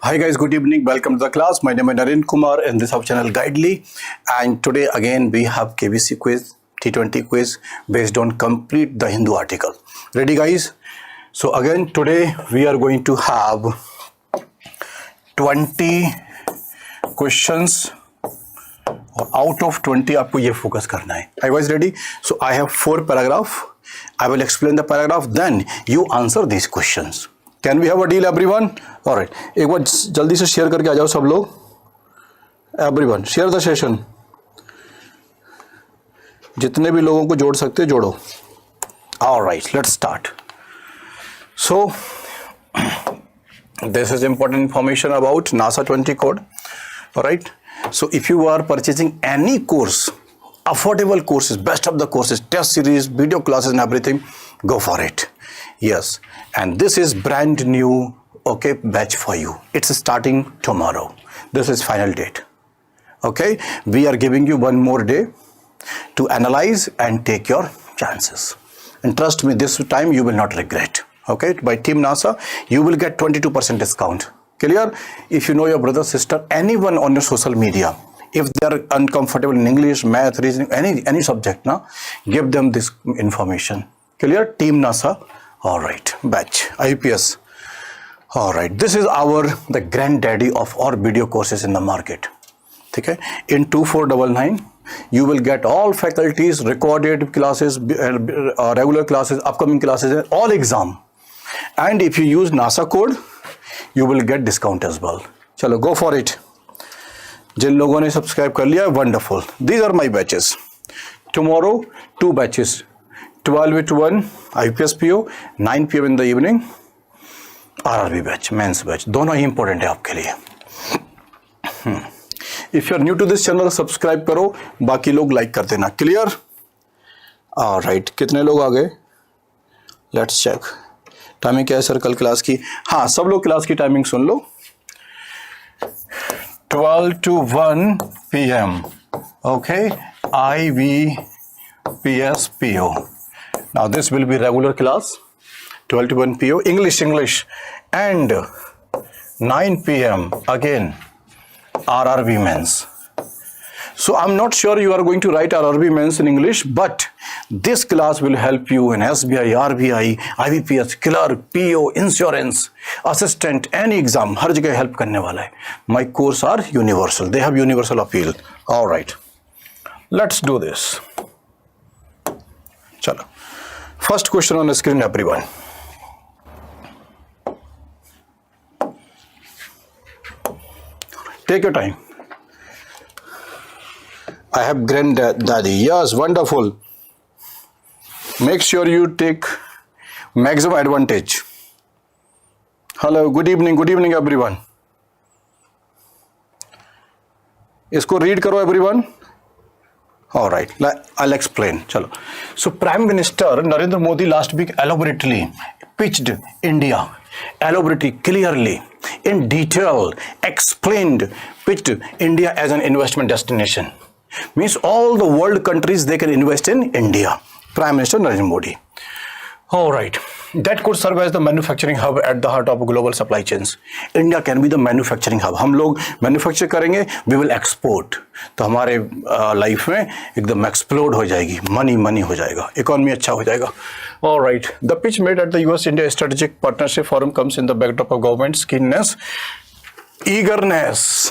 Hi guys, good evening. Welcome to the class. My name is Naren Kumar and this is our channel Guidely. And today again we have KBC quiz, T20 quiz based on complete the Hindu article. Ready guys? So again today we are going to have 20 questions. Out of 20 आपको ये focus करना है. Are you guys ready? So I have 4 paragraphs. I will explain the paragraph. Then you answer these questions. Can we have a deal everyone? All right. एक बार जल्दी से share करके आ जाओ सब लोग. Everyone, share the session. जितने भी लोगों को जोड़ सकते जोड़ो. All right, let's start. So this is important information about NASA 20 code. All right. So if you are purchasing any course, affordable courses, best of the courses, test series, video classes and everything, go for it. Yes, and this is brand new batch for you. It's starting tomorrow. This is final date. Okay, we are giving you one more day to analyze and take your chances, and trust me, this time you will not regret. Okay, by Team NASA you will get 22% discount. Clear? If you know your brother, sister, anyone on your social media, if they are uncomfortable in English, math, reasoning, any subject, now give them this information. Clear? Team NASA. All right, batch IBPS. All right, this is the granddaddy of all video courses in the market. Okay, in 2499 you will get all faculties, recorded classes, regular classes, upcoming classes, and all exam. And if you use NASA code, you will get discount as well. Chalo, go for it. जिन लोगों ने subscribe कर लिया, wonderful. These are my batches. Tomorrow 2 batches. 12 to 1 IBPS PO, 9 PM in the evening RRB batch, mains batch. दोनों ही important है आपके लिए. If you are new to this channel, subscribe करो, बाकी लोग लाइक कर देना. क्लियर? ऑलराइट, कितने लोग आ गए? Let's check. टाइमिंग क्या है सर कल क्लास की? हाँ, सब लोग क्लास की timing soon low. 12 to 1 PM. Okay, IBPS PO. Now this will be regular class, 12 to 1 PO, English, and 9 PM again, RRB Mains. So I'm not sure you are going to write RRB Mains in English, but this class will help you in SBI, RBI, IBPS, Clerk, PO, Insurance, Assistant, any exam, हर जगह help करने वाला है. My course are universal. They have universal appeal. All right. Let's do this. चलो. First question on the screen, everyone. Take your time. I have granddaddy. Yes, wonderful. Make sure you take maximum advantage. Hello, good evening everyone. इसको read करो everyone. All right, I'll explain. Chalo. So Prime Minister Narendra Modi last week elaborately pitched India, clearly, in detail, pitched India as an investment destination. Means all the world countries, they can invest in India. Prime Minister Narendra Modi. All right, that could serve as the manufacturing hub at the heart of global supply chains. India can be the manufacturing hub. हम लोग manufacture करेंगे, we will export. तो हमारे life में एकदम explode हो जाएगी, money हो जाएगा, economy अच्छा हो जाएगा. All right, the pitch made at the US-India Strategic Partnership Forum comes in the backdrop of government's keenness, eagerness.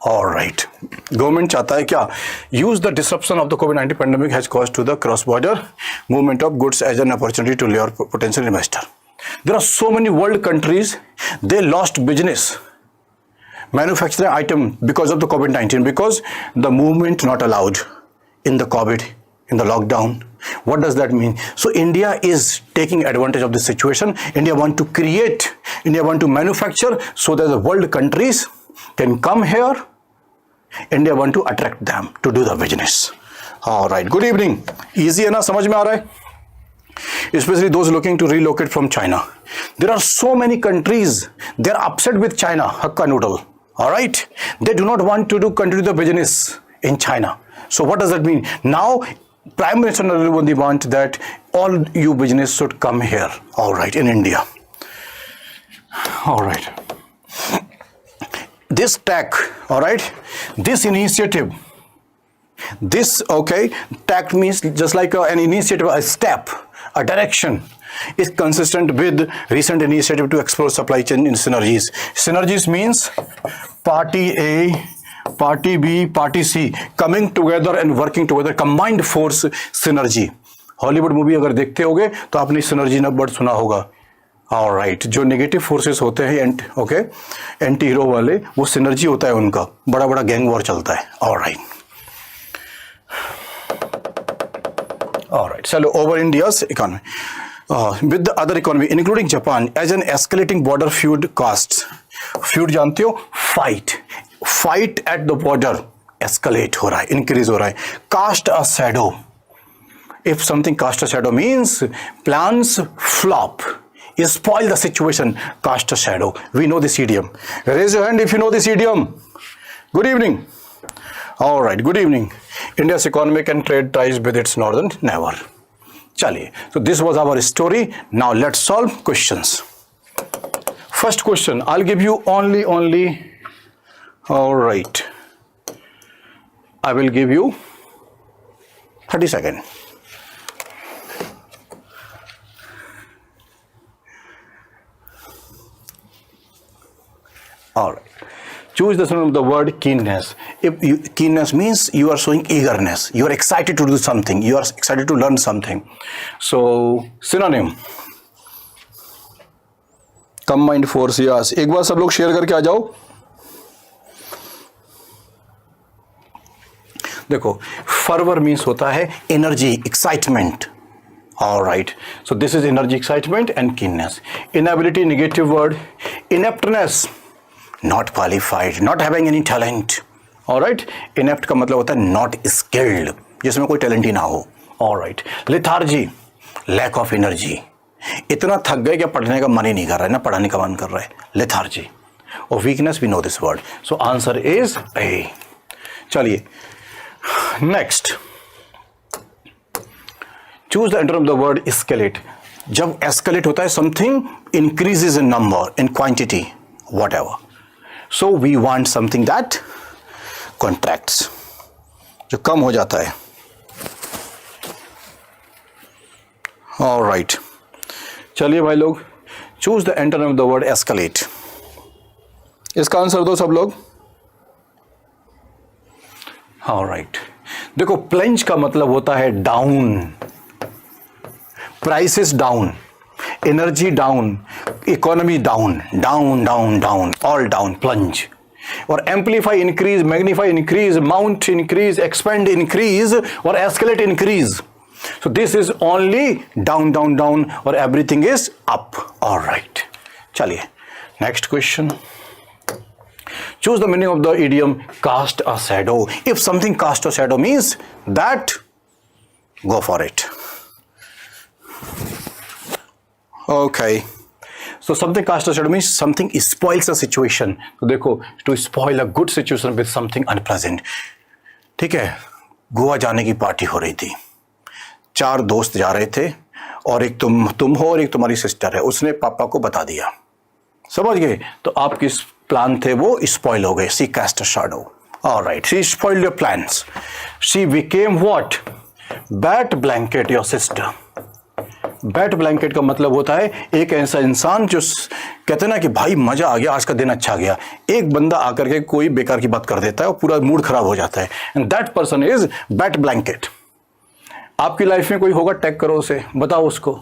All right. Government चाहता है क्या? Use the disruption of the COVID-19 pandemic has caused to the cross-border movement of goods as an opportunity to lure potential investor. There are so many world countries, they lost business, manufacturing item because of the COVID-19, because the movement not allowed in the COVID, in the lockdown. What does that mean? So India is taking advantage of this situation. India want to create, India want to manufacture so that the world countries can come here. India want to attract them to do the business. All right, good evening. Easy है ना, समझ में आ रहा है? Especially those looking to relocate from China. There are so many countries, they are upset with China, Hakka noodle. All right, they do not want to continue the business in China. So what does that mean? Now Prime Minister Narendra Modi wants that all you business should come here. All right, in India. All right. This tech, all right, this initiative, this, okay, tact means just like an initiative, a step, a direction, is consistent with recent initiative to explore supply chain in synergies. Synergies means party A, party B, party C coming together and working together, combined force synergy. Hollywood movie अगर देखते होगे तो आपने synergy ना word सुना होगा. Alright, जो negative forces होते हैं एंटी हीरो वाले, वो सिनर्जी होता है उनका, बड़ा बड़ा गैंग वॉर चलता है. ऑलराइट, चलो over India's economy with the other economy including Japan as an escalating border feud costs. Feud जानते हो, fight at the border, escalate हो रहा है, increase हो रहा है. Cast a shadow, if something cast a shadow means plans flop, spoil the situation. Cast a shadow, we know this idiom. Raise your hand if you know this idiom. Good evening. All right, good evening. India's economic and trade ties with its northern neighbor. चलिए, so this was our story. Now let's solve questions. First question, I'll give you only, all right, I will give you 30 seconds. All right. Choose the synonym of the word keenness. Keenness means you are showing eagerness. You are excited to do something. You are excited to learn something. So, synonym. Combined force, yes. एक बार सब लोग share करके आ जाओ. देखो, fervor means होता है energy, excitement. All right. So, this is energy, excitement and keenness. Inability, negative word. Ineptness. Not qualified, not having any talent. All right. Inept का मतलब होता है not skilled, जिसमें कोई talent ही ना हो. All right. Lethargy, lack of energy. इतना थक गए कि पढ़ने का मन ही नहीं कर रहा है, ना पढ़ाने का मन कर रहा है. Lethargy. और weakness, we know this word. So answer is A. चलिए. Next. Choose the enter of the word escalate. जब escalate होता है, something increases in number, in quantity, whatever. So we want something that contracts, जो कम हो जाता है. All right. चलिए भाई लोग, choose the antonym of the word escalate. इसका आंसर दो सब लोग. All right. देखो, plunge का मतलब होता है down, prices down, energy down, economy down, all down, plunge. और amplify, increase, magnify, increase, mount, increase, expand, increase, or escalate, increase. So this is only down, or everything is up. All right. चलिए, next question. Choose the meaning of the idiom cast a shadow. If something cast a shadow means that, go for it. Okay. So something cast a shadow means something spoils a situation. तो देखो, to spoil a good situation with something unpleasant. ठीक है, गोवा जाने की party हो रही थी. 4 दोस्त जा रहे थे और एक तुम हो और एक तुम्हारी सिस्टर है. उसने पापा को बता दिया. समझ गए? तो आपके प्लान थे वो स्पॉइल हो गए. She cast a shadow. All right. She spoiled your plans. She became what? Bat blanket your sister. Bat blanket का मतलब होता है एक ऐसा इंसान जो कहते हैं ना कि भाई मजा आ गया, आज का दिन अच्छा गया. एक बंदा आकर के कोई बेकार की बात कर देता है और पूरा मूड खराब हो जाता है. And that person is wet blanket. आपकी लाइफ में कोई होगा, टैग करो उसे, बताओ उसको,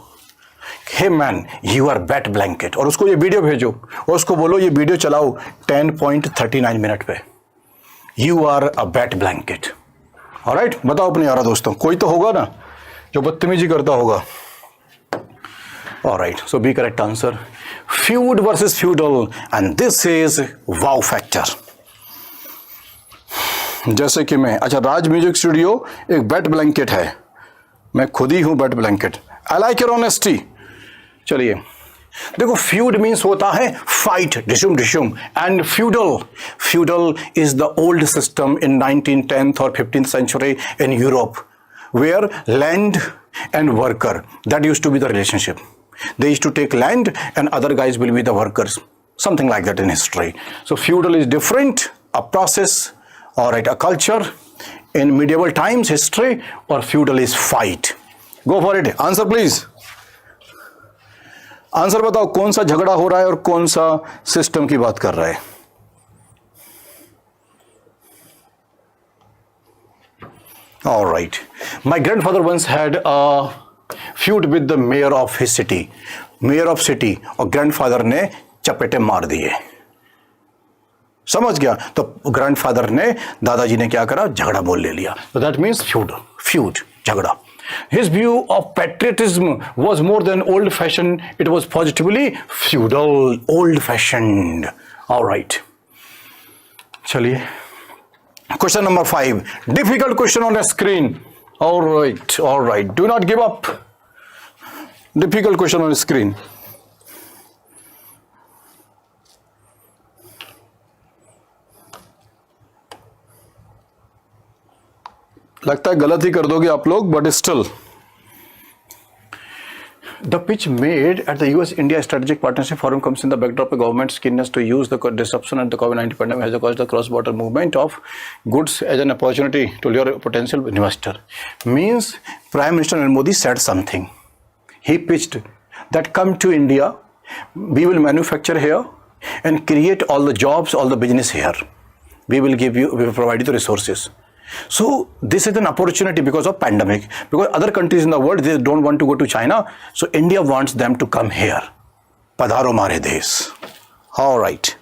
hey man you are wet blanket, और उसको ये वीडियो भेजो और उसको बोलो ये वीडियो चलाओ 10.39 मिनट पे. You are a wet blanket. Alright, बताओ अपने यारा दोस्तों, कोई तो होगा ना जो बदतमीजी करता होगा. All right, so be correct answer. Feud versus feudal, and this is wow factor. जैसे कि मैं, अच्छा, राज म्यूजिक स्टूडियो एक बैट ब्लैंकेट है, मैं खुद ही हूं wet blanket. I like your honesty. चलिए देखो, फ्यूड मीन्स होता है फाइट, डिशुम, and feudal is the old system in 19th, 10th और 15th century in Europe, where land and worker, that used to be the relationship. They used to take land and other guys will be the workers. Something like that in history. So feudal is different, a process, all right, a culture. In medieval times, history, or feudal is fight. Go for it. Answer please. Answer बताओ कौन सा झगड़ा हो रहा है और कौन सा सिस्टम की बात कर रहा है. All right. My grandfather once had a feud with the mayor of his city. Mayor of city और grandfather ने चपेटे मार दिए. समझ गया. तो ग्रैंडफादर ने दादाजी ने क्या करा, झगड़ा बोल ले लिया. So that means feud, झगड़ा. His view of patriotism was more than old-fashioned. It was positively feudal, old-fashioned. All right. चलिए. Question number 5. Difficult question on the screen. All right. Do not give up. Difficult question on the screen. लगता है गलत ही कर दोगे आप लोग, but still. The pitch made at the US-India Strategic Partnership Forum comes in the backdrop of government's keenness to use the disruption and the COVID-19 pandemic has caused the cross-border movement of goods as an opportunity to lure a potential investor. Means Prime Minister Naren Modi said something. He pitched that come to India, we will manufacture here and create all the jobs, all the business here. We will provide you the resources. So this is an opportunity because of pandemic, because other countries in the world, they don't want to go to China, so India wants them to come here. पधारो हमारे देश. All right.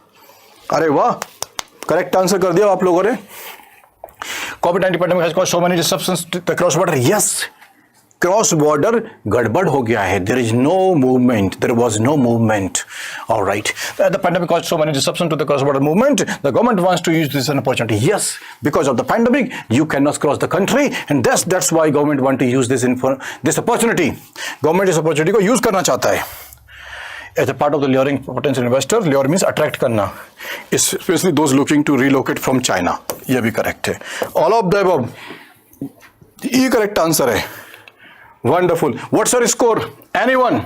अरे वाह, correct answer कर दिया आप लोगों ने. COVID-19 pandemic has caused so many disruptions to the cross border. Yes, cross border गड़बड़ हो गया है. There is no movement. There was no movement. All right. The pandemic caused so many disruptions to the cross border movement. The government wants to use this as an opportunity. Yes, because of the pandemic, you cannot cross the country, and that's why government want to use this opportunity. Government इस opportunity को use करना चाहता है. As a part of the luring potential investor, lure means attract करना, especially those looking to relocate from China. ये भी correct है. All of the above. ये correct answer है. Wonderful. What's your score? Anyone?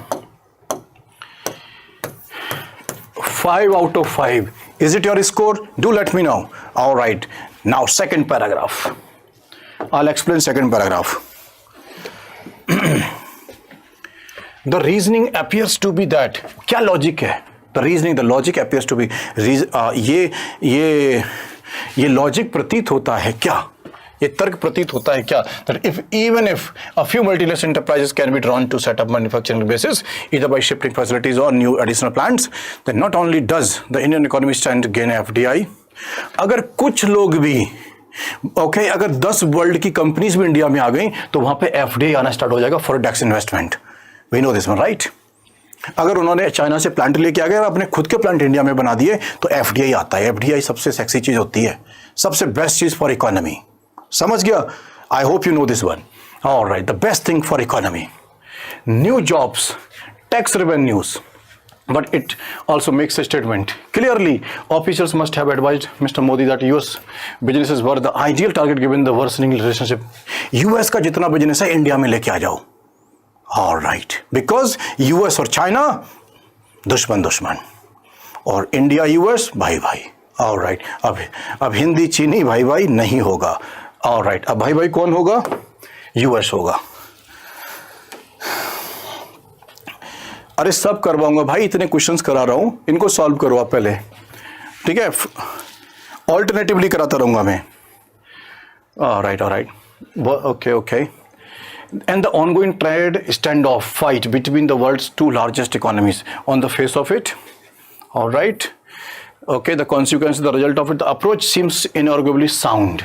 5 out of 5. Is it your score? Do let me know. All right. Now second paragraph. I'll explain second paragraph. The reasoning appears to be that. क्या logic है? The logic appears to be. ये logic प्रतीत होता है क्या? ये तर्क प्रतीत होता है क्या? That even if a few multinational enterprises can be drawn to set up manufacturing bases, either by shifting facilities or new additional plants, then not only does the Indian economy stand to gain FDI, अगर कुछ लोग भी अगर 10 world की companies भी India में आ गई तो वहां पे FDI आना स्टार्ट हो जाएगा for direct investment. We know this one, right? अगर उन्होंने चाइना से प्लांट लेके आ गए और अपने खुद के प्लांट इंडिया में बना दिए तो FDI आता है. FDI सबसे सेक्सी चीज होती है, सबसे बेस्ट चीज फॉर इकोनॉमी. समझ गया? I hope you know this one. All right, the best thing for economy. New jobs, tax revenues. But it also makes a statement. Clearly, officials must have advised Mr. Modi that US businesses were the ideal target given the worsening relationship. US का जितना business है India में लेके आ जाओ. All right, because US और China दुश्मन और India US भाई. All right, अब हिंदी चीनी भाई नहीं होगा. All right, अब भाई कौन होगा? US होगा. अरे सब करवाऊंगा भाई, इतने क्वेश्चंस करा रहा हूं, इनको सॉल्व करो आप पहले, ठीक है? ऑल्टरनेटिवली कराता रहूंगा मैं. Alright. Okay. And the ongoing trade standoff fight between the world's two largest economies on the face of it. All right. Okay, the consequence, the result of it, the approach seems inarguably sound.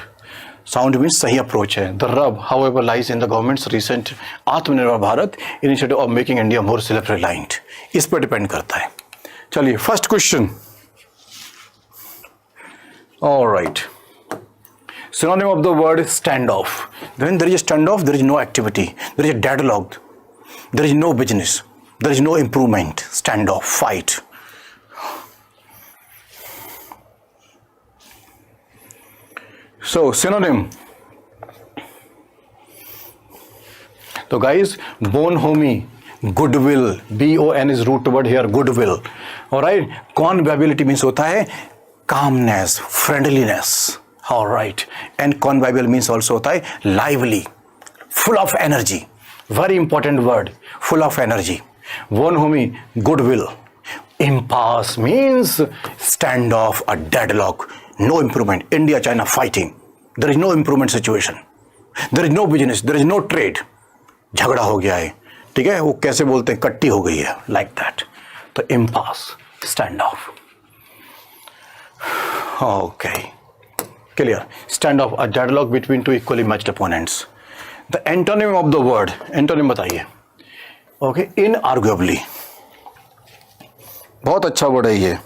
Sound means सही approach है. The rub, however, lies in the government's recent आत्मनिर्भर Bharat initiative of making India more self-reliant. इस पर depend करता है. चलिए, first question. All right. Synonym of the word is standoff. When there is a standoff, there is no activity. There is a deadlock. There is no business. There is no improvement. Standoff, fight. So, synonym. So guys, bonhomie, goodwill. BON is root word here, goodwill. Alright. Conviviality means होता है calmness, friendliness. Alright. And convivial means also होता है lively, full of energy. Very important word, full of energy. Bonhomie, goodwill. Impasse means standoff, a deadlock, no improvement. India, China fighting. There is no improvement situation. There is no business, there is no trade. झगड़ा हो गया है, ठीक है, वो कैसे बोलते हैं, कट्टी हो गई है, like that. तो impasse, standoff. Okay, clear. Standoff, a deadlock between two equally matched opponents. The antonym of the word, antonym बताइए. Okay, inarguably. बहुत अच्छा वर्ड है ये.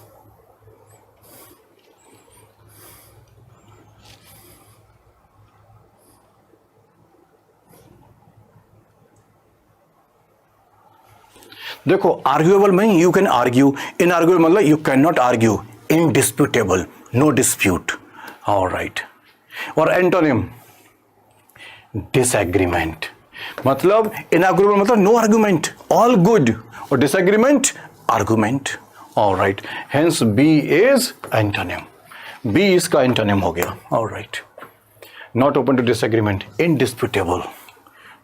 देखो, आर्ग्यूएबल में यू कैन आर्ग्यू, इनआर्ग्यूएबल मतलब you can not argue, indisputable, no dispute. Alright. और antonym disagreement, मतलब इनआर्ग्यूएबल मतलब नो आर्ग्यूमेंट, ऑल गुड, और disagreement argument. Alright. Hence B is antonym. B इसका एंटोनिम हो गया. Alright. Not open to disagreement, indisputable.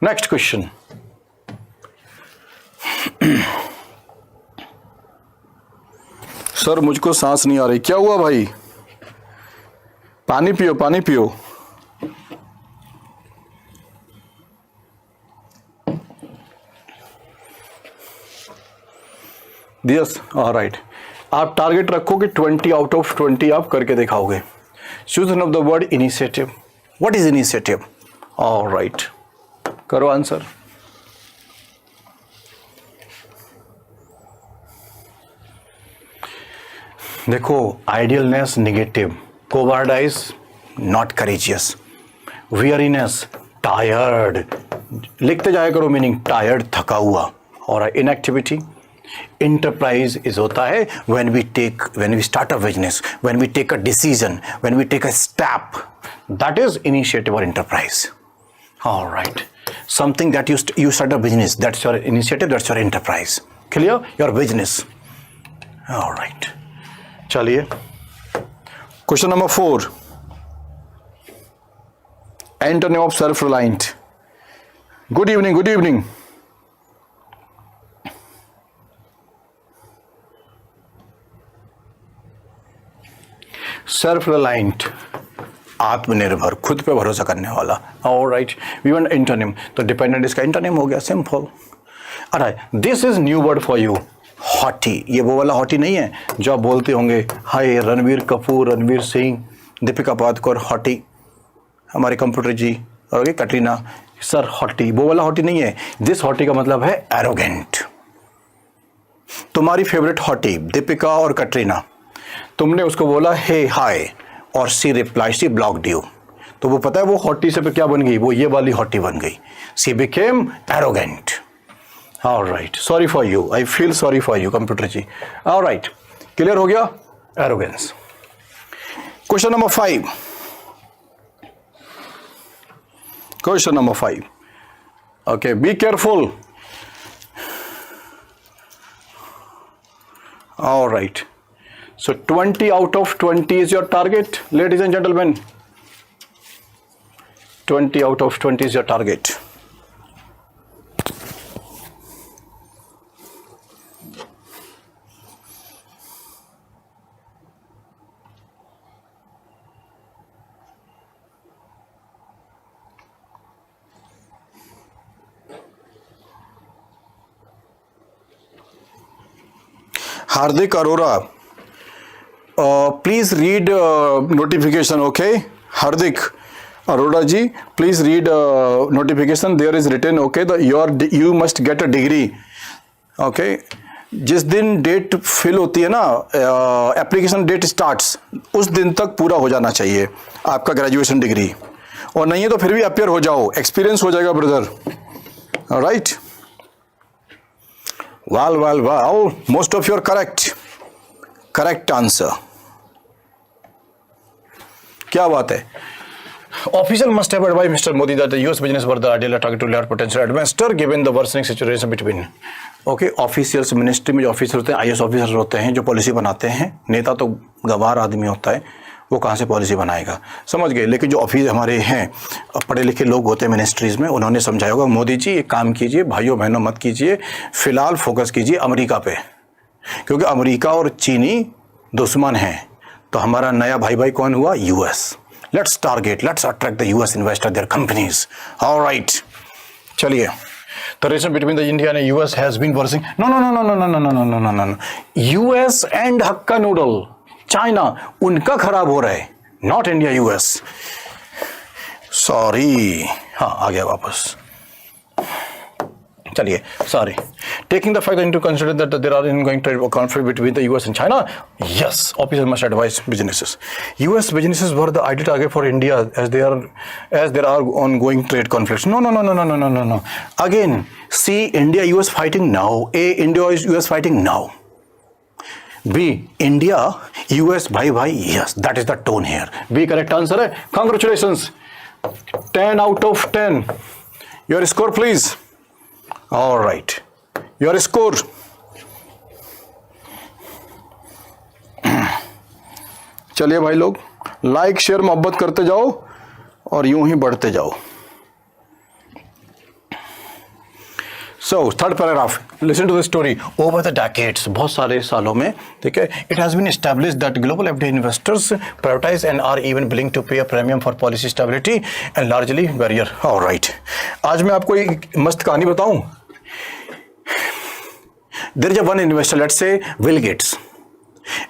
Next question. Sir मुझको सांस नहीं आ रही. क्या हुआ भाई? पानी पियो, पानी पियो. Yes, alright. आप टारगेट रखो कि 20 आउट ऑफ 20 आप करके दिखाओगे. Choose one of the word initiative. What is initiative? Alright, करो आंसर. देखो, idleness negative, cowardice not courageous, weariness tired, लिखते जाया करो मीनिंग, टायर्ड थका हुआ. और इनएक्टिविटी. इंटरप्राइज इज होता है when we start a business, when we take a decision, when we take a step, that is initiative or enterprise. All right. Something that you start a business, that's your initiative, that's your enterprise. Clear? Your business. All right. चलिए, question number 4. Antonym of self reliant. Good evening, good evening. Self reliant, आत्मनिर्भर, खुद पे भरोसा करने वाला. Alright. We want antonym, तो dependent इसका antonym हो गया, सिंपल. अरे, this is new word for you. Haughty. ये वो वाला हॉटी नहीं है जो आप बोलते होंगे, हाय रणवीर कपूर, रणवीर सिंह, दीपिका पादुकोण हॉटी, हमारे कंप्यूटर जी, और कटरीना सर हॉटी. वो वाला हॉटी नहीं है. दिस हॉटी का मतलब है एरोगेंट. तुम्हारी फेवरेट हॉटी दीपिका और कटरीना, तुमने उसको बोला हे हाय, और सी रिप्लाई, सी ब्लॉक्ड यू, तो वो पता है वो हॉटी से क्या बन गई, वो ये वाली हॉटी बन गई. सी became arrogant. All right. Sorry for you. I feel sorry for you, computer ji. All right. Clear हो गया? Arrogance. Question number 5. Question number 5. Okay. Be careful. All right. So 20 out of 20 is your target, ladies and gentlemen. 20 out of 20 is your target. Hardik Arora, please read notification, okay? Hardik Arora ji, please read notification. There is written, okay, you must get a degree, okay? जिस दिन date fill होती है ना, application date starts, उस दिन तक पूरा हो जाना चाहिए आपका ग्रेजुएशन डिग्री, और नहीं है तो फिर भी अपियर हो जाओ, एक्सपीरियंस हो जाएगा brother. Right. Well, most of you are correct answer. क्या बात है. Official must have advised Mr. Modi that the US business were the ideal target to alert potential investor given the worsening situation between. Okay, officials ministry में जो officer होते हैं, IAS officer होते हैं, जो पॉलिसी बनाते हैं, नेता तो गवार आदमी होता है, वो कहाँ से पॉलिसी बनाएगा, समझ गए। लेकिन जो ऑफिस हमारे हैं पढ़े लिखे लोग होते हैं मिनिस्ट्रीज़ में, उन्होंने समझाया होगा मोदी जी एक काम कीजिए, भाइयों बहनों मत कीजिए, फिलहाल फोकस कीजिए अमेरिका पे, क्योंकि अमेरिका और चीनी दुश्मन हैं। तो हमारा नया भाई कौन हुआ? US। Let's target, let's attract the US investor, their companies. Alright, चलिए। The relation between the India and US has been worsening. No. US and hakka noodle China, उनका खराब हो रहा है, नॉट इंडिया US। सॉरी, हाँ आ गया वापस, चलिए sorry. Taking the fact into consideration that there are ongoing trade conflict between the US and China, yes, officers must advise businesses. US businesses were the ideal target for India as there are ongoing trade conflicts. No. Again, C, India US fighting now. A, India US fighting now. B, India US bhai, yes, that is the tone here. B correct answer है. Congratulations, 10 out of 10. Your score please. All right, your score. चलिए भाई लोग, like share मोहब्बत करते जाओ और यूं ही बढ़ते जाओ। So, third paragraph, listen to the story. Over the decades, बहुत सारे सालों में, ठीक है, it has been established that global FDI investors prioritize and are even willing to pay a premium for policy stability and largely barrier. All right. आज मैं आपको एक मस्त कहानी बताऊं। There is one investor, let's say Bill Gates,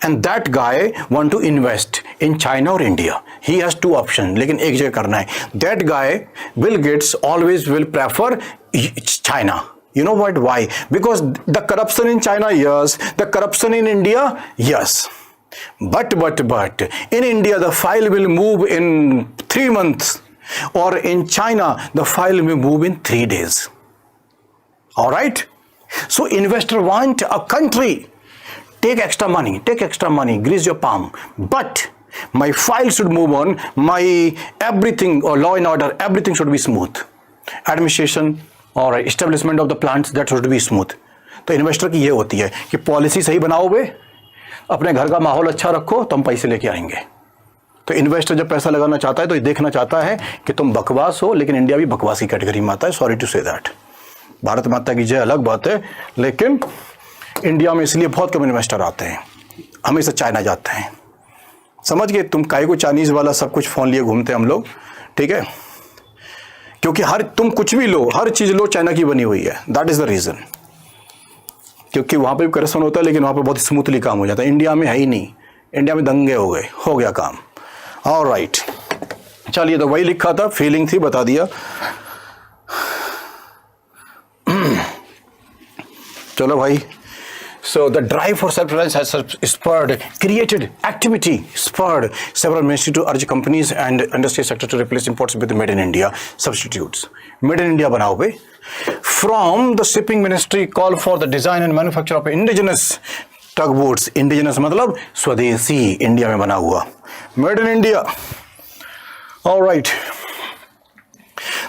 and that guy want to invest in China or India. He has two options, लेकिन एक जगह करना है। That guy, Bill Gates, always will prefer China. You know what? Why? Because the corruption in China, yes. The corruption in India, yes. But in India, the file will move in 3 months, or in China, the file will move in 3 days. All right. So investor want a country, take extra money, grease your palm, but my file should move on, my everything or law and order, everything should be smooth. Administration और establishment of the plants, that should be smooth. तो investor की ये होती है कि policy सही बनाओ बे, अपने घर का माहौल अच्छा रखो, तो हम पैसे लेके आएंगे। तो इन्वेस्टर जब पैसा लगाना चाहता है तो ये देखना चाहता है कि तुम बकवास हो, लेकिन इंडिया भी बकवास की कैटेगरी में आता है, sorry to say that. Bharat माता की जय अलग बात है, लेकिन इंडिया में इसलिए बहुत कम इन्वेस्टर आते हैं, हमेशा चाइना जाते हैं। समझ गए? तुम काहे को चाइनीज वाला सब कुछ फोन लिए घूमते हैं हम लोग, ठीक है, क्योंकि तुम कुछ भी लो, हर चीज लो चाइना की बनी हुई है, दैट इज द रीजन। क्योंकि वहां पे भी करप्शन होता है, लेकिन वहां पे बहुत स्मूथली काम हो जाता है। इंडिया में है ही नहीं, इंडिया में दंगे हो गए, हो गया काम। ऑलराइट, चलिए, तो वही लिखा था, फीलिंग थी, बता दिया। चलो भाई, so the drive for self-reliance has created activity, spurred several ministries to urge companies and industry sector to replace imports with made in India substitutes. Made in India बनाओ बे। From the shipping ministry call for the design and manufacture of indigenous tugboats. Indigenous मतलब स्वदेशी, India में बना हुआ, made in India. All right.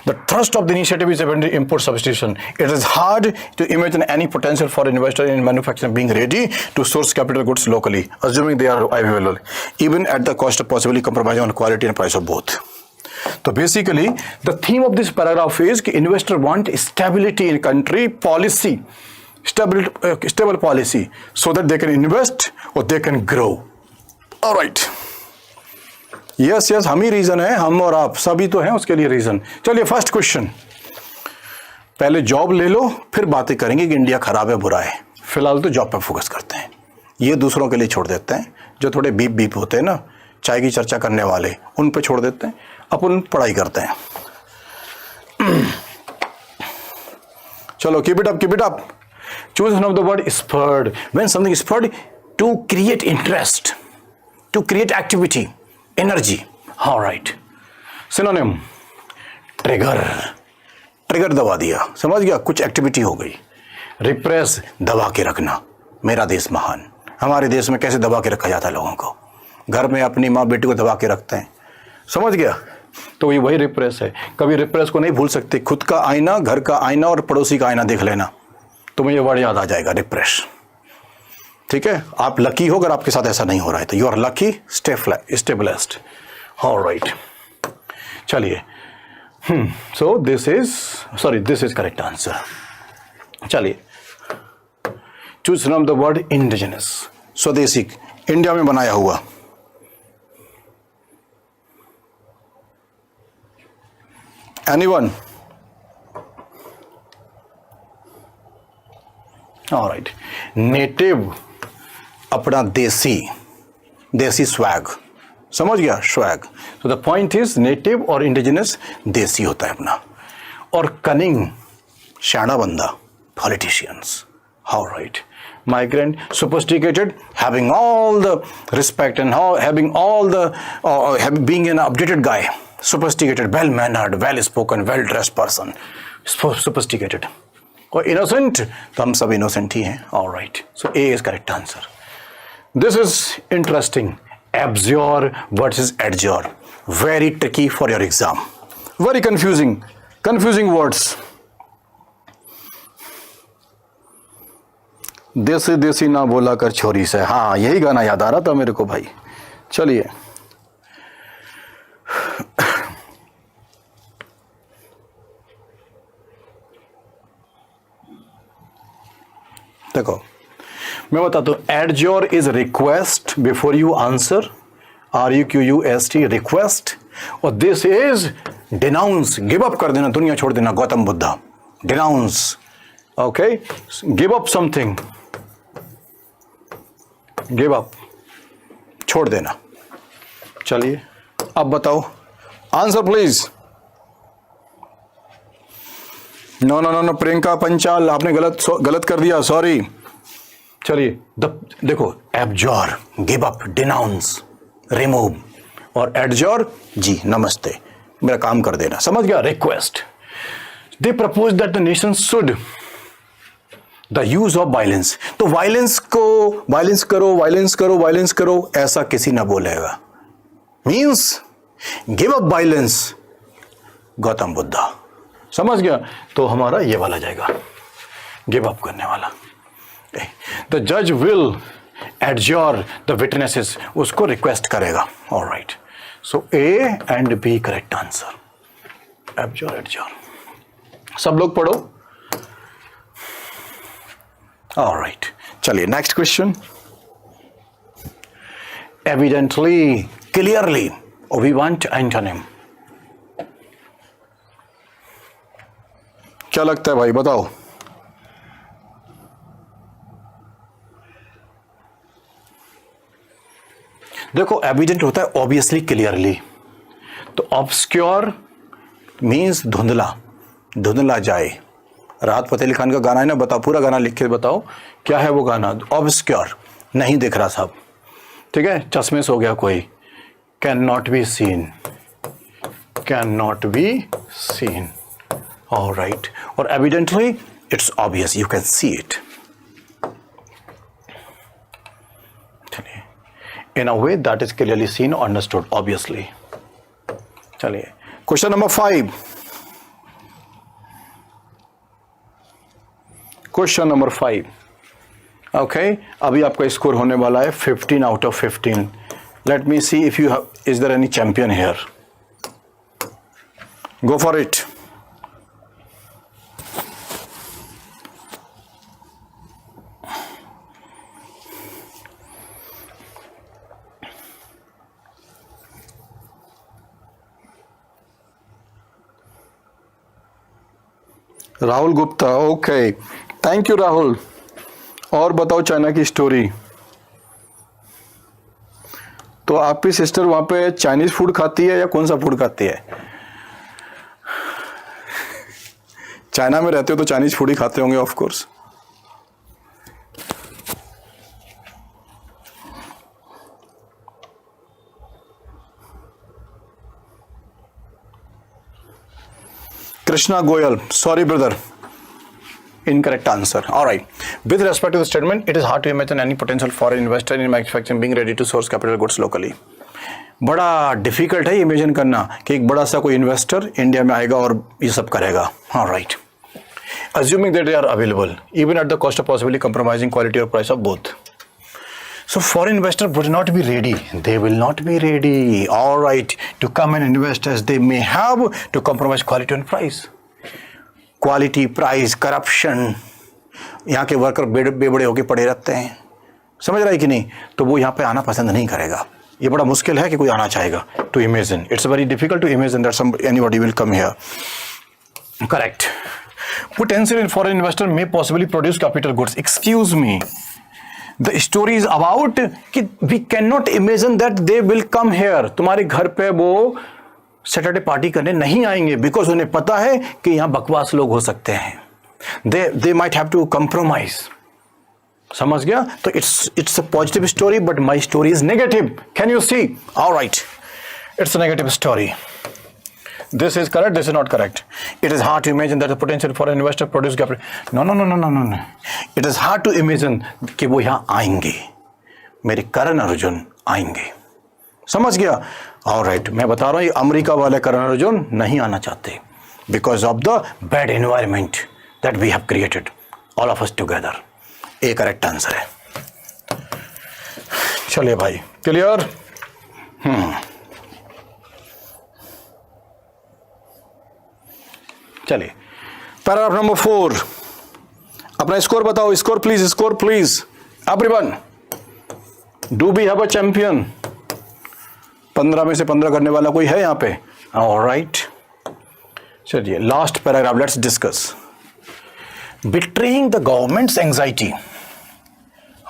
The thrust of the initiative is import substitution. It is hard to imagine any potential for investor in manufacturing being ready to source capital goods locally, assuming they are available, even at the cost of possibly compromising on quality and price of both. So basically, the theme of this paragraph is that investor want stability in country policy, stable policy, so that they can invest or they can grow. All right. Yes हम ही reason है, हम और आप सभी तो हैं उसके लिए रीजन। चलिए, फर्स्ट क्वेश्चन, पहले जॉब ले लो, फिर बातें करेंगे कि इंडिया खराब है बुरा है। फिलहाल तो जॉब पर फोकस करते हैं, ये दूसरों के लिए छोड़ देते हैं। जो थोड़े बीप होते हैं ना, चाय की चर्चा करने वाले, उन पे छोड़ देते हैं, अपन पढ़ाई करते हैं। चलो, keep it up. Choose one of the word spurred. When something spurred, to create interest, to create activity, energy. All right, synonym trigger दबा दिया, समझ गया, कुछ एक्टिविटी हो गई। रिप्रेस, दबा के रखना। मेरा देश महान। हमारे देश में कैसे दबा के रखा जाता है लोगों को, घर में अपनी माँ बेटी को दबा के रखते हैं, समझ गया। तो ये वही रिप्रेस है। कभी रिप्रेस को नहीं भूल सकते, खुद का आईना, घर का आईना और पड़ोसी का आईना देख लेना, तुम्हें ये वर्ड याद आ जाएगा, रिप्रेस। ठीक है, आप लकी हो अगर आपके साथ ऐसा नहीं हो रहा है, तो you are lucky, stay blessed. Alright, चलिए, so this is correct answer. चलिए, choose from the word indigenous, स्वदेशी, इंडिया में बनाया हुआ। एनीवन? ऑलराइट, नेटिव, अपना देसी, देसी स्वैग, समझ गया, swag. So the point is native और इंडिजिनस देसी होता है अपना। और कनिंग, शाना बंदा, politicians. Alright, migrant, sophisticated, having all the respect and having all the being an updated guy, sophisticated, well mannered, well spoken, well dressed person, sophisticated. और innocent, तो हम सब innocent ही हैं। All right, so A is correct answer. This is interesting. Abjure versus adjure, very tricky for your exam, very confusing words. देसी देसी ना बोला कर छोरी से, हाँ यही गाना याद आ रहा था मेरे को भाई। चलिए, देखो मैं बताता हूं, adjure is request before you answer, REQUEST, request. और this is denounce, give up कर देना, दुनिया छोड़ देना, Gautam Buddha, denounce. Okay, give up something, give up, छोड़ देना। चलिए, अब बताओ answer please. No Priyanka Panchal, आपने गलत कर दिया, सॉरी। चलिए, देखो, abjure, give up, denounce, remove, और एडजॉर, जी नमस्ते, मेरा काम कर देना, समझ गया, request. They propose that the nation should the use of violence, तो वायलेंस करो, ऐसा किसी ना बोलेगा। Means give up violence, Gautam Buddha, समझ गया। तो हमारा ये वाला जाएगा, गिव अप करने वाला। द जज विल एडजोर द विटनेसेस, उसको रिक्वेस्ट करेगा। Alright, so A and B correct answer, adjure. सब लोग पढ़ो। ऑलराइट, चलिए next question. Evidently, clearly, we want antonym. क्या लगता है भाई, बताओ। देखो, एविडेंट होता है ऑब्वियसली, क्लियरली। तो ऑब्सक्योर मीन्स धुंधला जाए। राहत फतेह अली खान का गाना है ना, बताओ, पूरा गाना लिख के बताओ क्या है वो गाना। ऑब्सक्योर, नहीं दिख रहा साहब, ठीक है, चश्मे से हो गया कोई। Can not be seen, alright. और evidently it's obvious, you can see it, चलिए, in a way that is clearly seen, understood, obviously. चलिए, question number 5। Question number 5, okay. अभी आपका स्कोर होने वाला है 15 out of 15। Let me see if you have, is there any champion here, go for it. Rahul Gupta, okay, thank you Rahul. और बताओ China की story. तो आपकी सिस्टर वहां पे चाइनीज फूड खाती है या कौन सा फूड खाती है? चाइना में रहते हो तो चाइनीज फूड ही खाते होंगे of course. Krishna Goyal, sorry brother, incorrect answer. All right. With respect to the statement, it is hard to imagine any potential foreign investor in manufacturing being ready to source capital goods locally. बड़ा difficult है imagine करना कि एक बड़ा सा कोई investor India में आएगा और ये सब करेगा. हाँ right. Assuming that they are available, even at the cost of possibly compromising quality or price of both. So foreign investor would not be ready. They will not be ready. All right, to come and invest as they may have to compromise quality and price. Quality, price, corruption. यहाँ के worker बेबड़े होके पड़े रहते हैं. समझ रहा है कि नहीं? तो वो यहाँ पे आना पसंद नहीं करेगा. ये बड़ा मुश्किल है कि कोई आना चाहेगा. To imagine, it's very difficult to imagine that anybody will come here. Correct. Potential foreign investor may possibly produce capital goods. Excuse me. The story is about कि we cannot imagine that they will come here. तुम्हारे घर पे वो Saturday party करने नहीं आएंगे because उन्हें पता है कि यहाँ बकवास लोग हो सकते हैं. They might have to compromise. समझ गया? तो it's a positive story, but my story is negative. Can you see? All right. It's a negative story. This is correct, this is not correct. It is hard to imagine that the potential for an investor produce capital. No. It is hard to imagine कि वो यहाँ आएंगे. मेरे करण अर्जुन आएंगे. समझ गया? All right. मैं बता रहा हूँ ये अमेरिका वाले करण अर्जुन नहीं आना चाहते. Because of the bad environment that we have created. All of us together. A correct answer है. चलिए भाई. Clear? चलिए पैराग्राफ नंबर 4. अपना स्कोर बताओ. Score please everyone. Do we have a champion? 15 में से 15 करने वाला कोई है यहाँ पे? ऑलराइट. चलिए last paragraph let's discuss. Betraying the government's anxiety.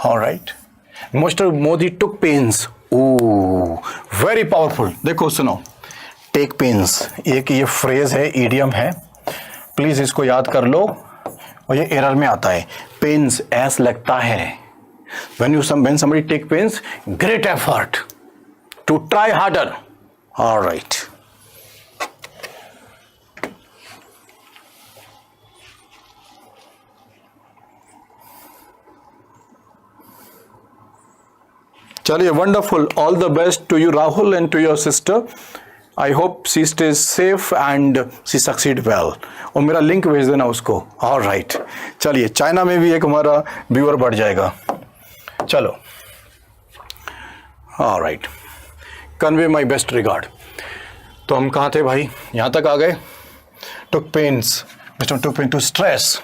Alright. Mister Modi took pains. Very powerful. देखो सुनो. टेक पेन्स एक ये फ्रेज है, इडियम है. प्लीज इसको याद कर लो. और ये एरर में आता है. पेन्स ऐस लगता है. when somebody take pains, great effort to try harder. All right. चलिए wonderful. All the best to you Rahul and to your sister. I hope she stays safe and she succeed well. और मेरा link भेज देना उसको. All right. चलिए China में भी एक हमारा व्यूअर बढ़ जाएगा. चलो. All right. Convey my best regard. तो हम कहाँ थे भाई? यहाँ तक आ गए. Took pains. Mr. took pain to stress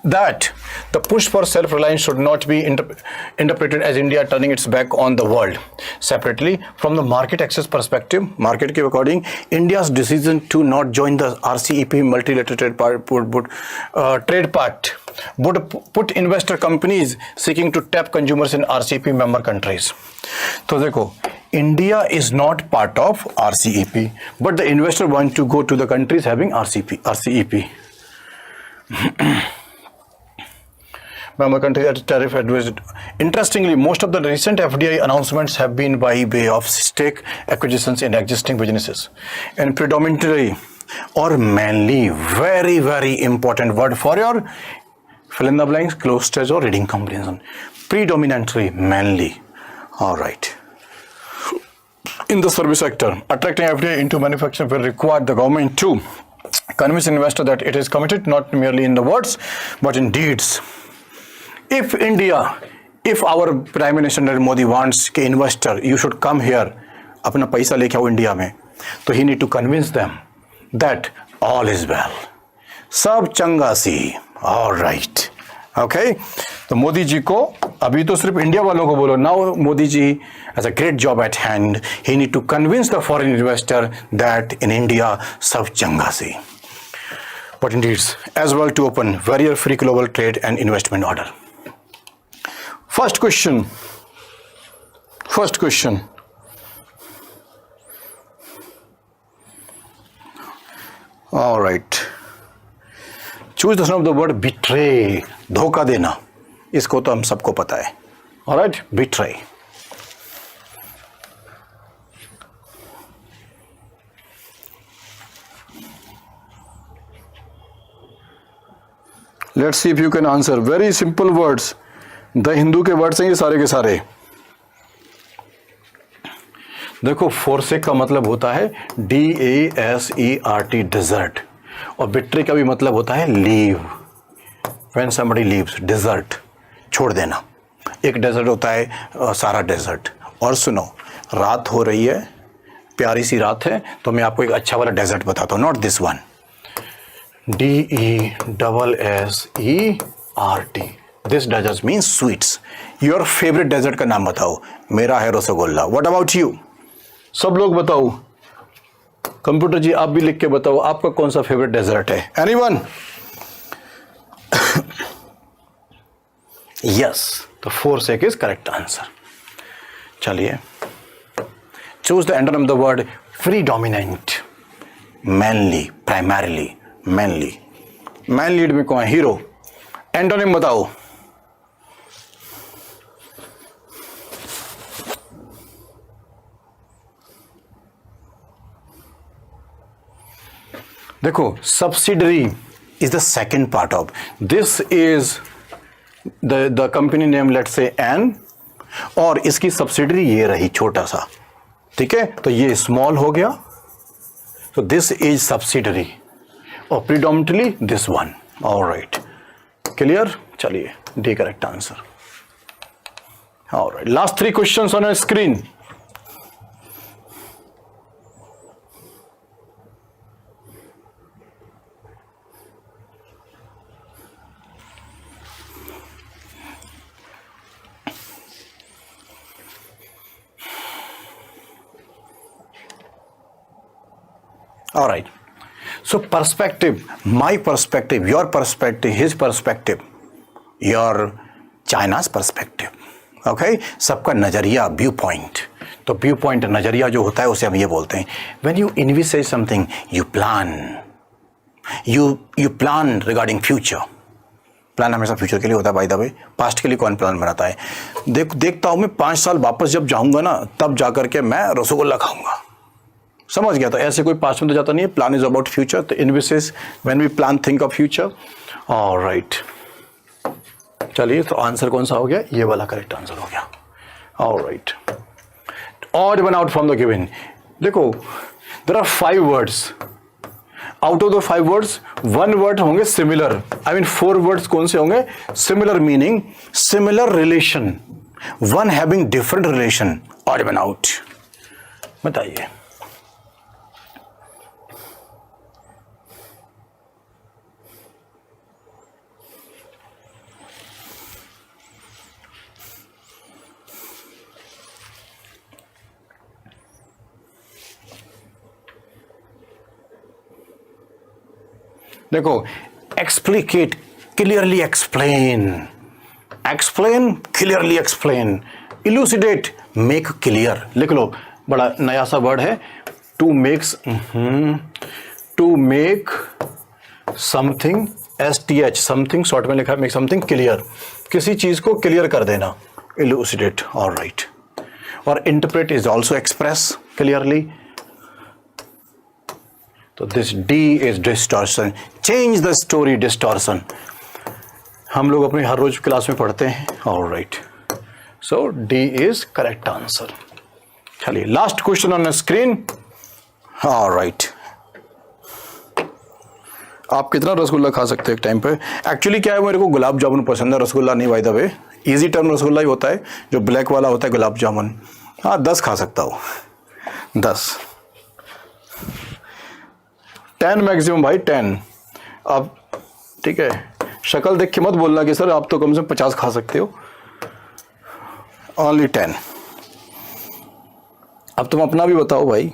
that the push for self-reliance should not be interpreted as India turning its back on the world. Separately, from the market access perspective, market के according, India's decision to not join the RCEP multilateral trade pact would put investor companies seeking to tap consumers in RCEP member countries. तो देखो, India is not part of RCEP, but the investor wants to go to the countries having RCEP. Member countries at tariff advice. Interestingly, most of the recent FDI announcements have been by way of stake acquisitions in existing businesses, and predominantly or mainly, very, very important word for your fill in the blanks, close stage or reading comprehension. Predominantly, mainly. All right. In the service sector, attracting FDI into manufacturing will require the government to convince investor that it is committed not merely in the words but in deeds. If our Prime Minister Naren Modi wants कि investor, you should come here, अपना पैसा लेके आओ India में, तो he need to convince them that all is well. सब चंगा सी. All right. Okay. तो मोदी जी को अभी तो सिर्फ इंडिया वालों को बोलो. Now Modi ji has a great job at hand. He need to convince the foreign investor that in India सब चंगा सी. But indeed, as well to open barrier-free global trade and investment order. First question. All right. Choose the sound of the word betray. धोखा देना. इसको तो हम सबको पता है. All right. Betray. Let's see if you can answer. Very simple words. The Hindu के words हैं ये सारे के सारे. देखो फोरसेक का मतलब होता है DASERT, डिजर्ट, और विक्ट्री का भी मतलब होता है leave, when somebody leaves, desert, छोड़ देना। एक डेजर्ट होता है सारा डेजर्ट। और सुनो, रात हो रही है, प्यारी सी रात है, तो मैं आपको एक अच्छा वाला डेजर्ट बताता हूँ, not this one, DESSERT, this dessert means sweets. Your favourite dessert का नाम बताओ। मेरा है रसगुल्ला। What about you? सब लोग बताओ। कंप्यूटर जी आप भी लिख के बताओ, आपका कौन सा फेवरेट डेजर्ट है? एनीवन? यस, तो फोरसेक इज करेक्ट आंसर। चलिए, choose the antonym of the word predominant, mainly, primarily, mainly. Main lead में कौन है? हीरो। एंटोनिम बताओ। देखो, subsidiary is the second part of this, is the company name, let's say N, और इसकी subsidiary ये रही छोटा सा, ठीक है, तो ये स्मॉल हो गया, तो दिस इज सब्सिडरी, और predominantly this one. Alright, clear? चलिए, D correct answer. Alright, last 3 questions on screen. All right. So perspective, my perspective, your perspective, his perspective, your China's perspective. Okay? सबका नजरिया, view point. तो view point, नजरिया जो होता है उसे हम ये बोलते हैं। When you envisage something, you plan. You plan regarding future. Plan हमेशा फ्यूचर के लिए होता है, बाय द वे। पास्ट के लिए कौन प्लान बनाता है? देखता हूँ मैं 5 साल वापस जब जाऊंगा ना, तब जाकर के मैं रसगुल्ला खाऊंगा। समझ गया? तो ऐसे कोई पास्ट में तो जाता नहीं है। प्लान इज अबाउट फ्यूचर, तो envisages when we plan think of future. Alright, चलिए, तो आंसर कौन सा हो गया? ये वाला करेक्ट आंसर हो गया। Alright, odd one out from the given. देखो, there are 5 words, out of the 5 words 1 word होंगे सिमिलर। आई मीन 4 वर्ड्स कौन से होंगे? Similar, meaning similar relation, 1 having different relation. Odd one out, बताइए। देखो, explicate, clearly explain, explain, clearly explain, elucidate, make clear. लिख लो, बड़ा नया सा वर्ड है, to make something, STH, something short में लिखा है, मेक समथिंग क्लियर, किसी चीज को क्लियर कर देना, इलूसिडेट। ऑलराइट, और interpret is also express clearly. तो this D is distortion, change the story, distortion हम लोग अपनी हर रोज क्लास में पढ़ते हैं। Alright, so D is correct answer. चलिए, last question on screen. Alright, आप कितना रसगुल्ला खा सकते हैं एक टाइम पे? एक्चुअली क्या है, मेरे को गुलाब जामुन पसंद है, रसगुल्ला नहीं, by the way. Easy term rasgulla ही होता है, जो ब्लैक वाला होता है गुलाब जामुन। हाँ, 10 खा सकता हूँ, 10, 10 मैक्सिमम भाई, 10। अब ठीक है, शक्ल देख के मत बोलना कि सर आप तो कम से कम 50 खा सकते हो। ओनली 10। अब तुम अपना भी बताओ भाई।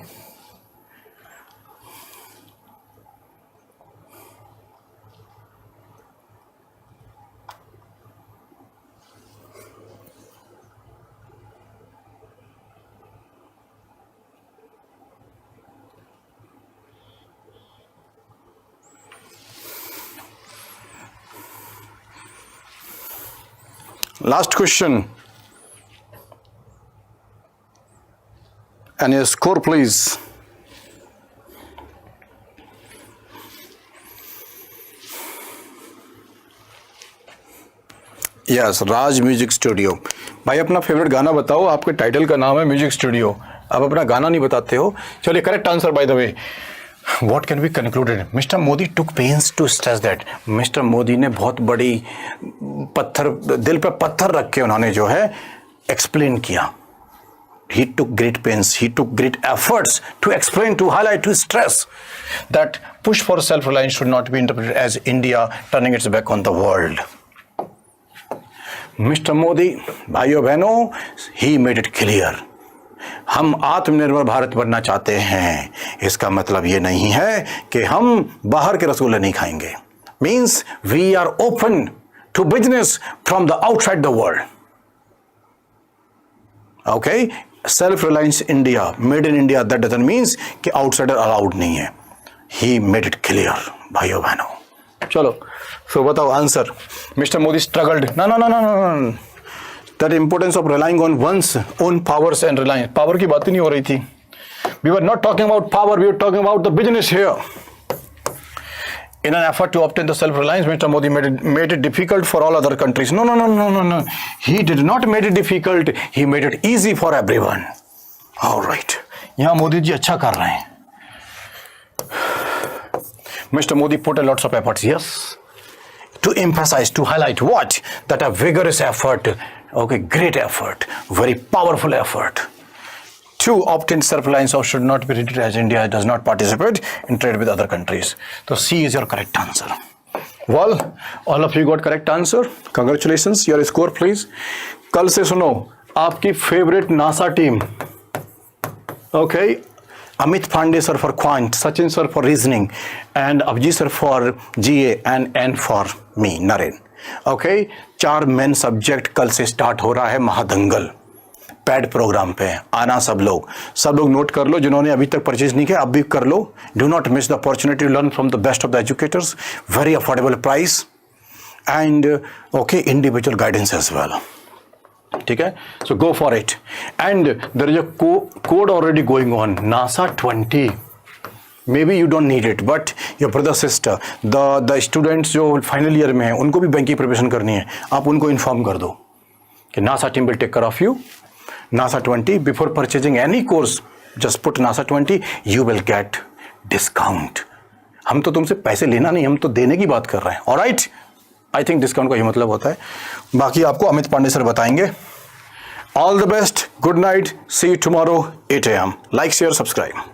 Last question. And your score, please. Yes, Raj music studio. भाई अपना फेवरेट गाना बताओ, आपके टाइटल का नाम है म्यूजिक स्टूडियो। अब अपना गाना नहीं बताते हो। चलिए, correct answer by the way, What can be concluded? Mr. Modi took pains to stress that. Mr. Modi ने बहुत बड़ी पत्थर, दिल पे पत्थर रख के उन्होंने जो है एक्सप्लेन किया. He took great pains, he took great efforts to explain, to highlight, to stress that push for self-reliance should not be interpreted as India turning its back on the world. Mr. Modi, भाइयों बहनों, he made it clear. हम आत्मनिर्भर भारत बनना चाहते हैं, इसका मतलब ये नहीं है कि हम बाहर के रसगुल्ले नहीं खाएंगे. Means we are open to business from the outside the world. Okay, self reliance India, made in India, that doesn't means कि आउटसाइडर अलाउड नहीं है. ही मेड इट क्लियर भाइयों बहनों. चलो, सो बताओ answer. Mister Modi struggled. No. That importance of relying on one's own powers and reliance. Power की बात ही नहीं हो रही थी. We were not talking about power. We were talking about the business here. In an effort to obtain the self-reliance, Mr. Modi made it difficult for all other countries. No. He did not make it difficult. He made it easy for everyone. All right. यहाँ मोदी जी अच्छा कर रहे हैं. Mr. Modi put a lots of efforts. Yes. To emphasize, to highlight what? That a vigorous effort. Okay, great effort, very powerful effort to obtain self-reliance or should not be treated as India does not participate in trade with other countries. So C is your correct answer. Well, all of you got correct answer. Congratulations. Your score please. कल से सुनो आपकी favorite NASA team. Okay, Amit Pandey sir for quant, Sachin sir for reasoning, and Abji sir for GA and for me, Naren. Okay, 4 main subject कल से start हो रहा है महादंगल pad programme पे. आना सब लोग नोट कर लो. जिन्होंने अभी तक परचेज नहीं किया अब भी कर लो. Do not miss the opportunity to learn from the best of the educators. Very affordable price and okay individual guidance as well. ठीक है, so go for it. And there is a code already going on, NASA 20. Maybe you don't need it, but your brother, sister, the students जो final year में हैं उनको भी bank की preparation करनी है. आप उनको इन्फॉर्म कर दो कि NASA team will take care of you. NASA 20. Before purchasing any course, just put NASA 20. You will get discount. हम तो तुमसे पैसे लेना नहीं, हम तो देने की बात कर रहे हैं. Alright? I think डिस्काउंट का ये मतलब होता है. बाकी आपको अमित पांडे सर बताएंगे. All the best. Good night. See you tomorrow 8 AM. Like, share, subscribe.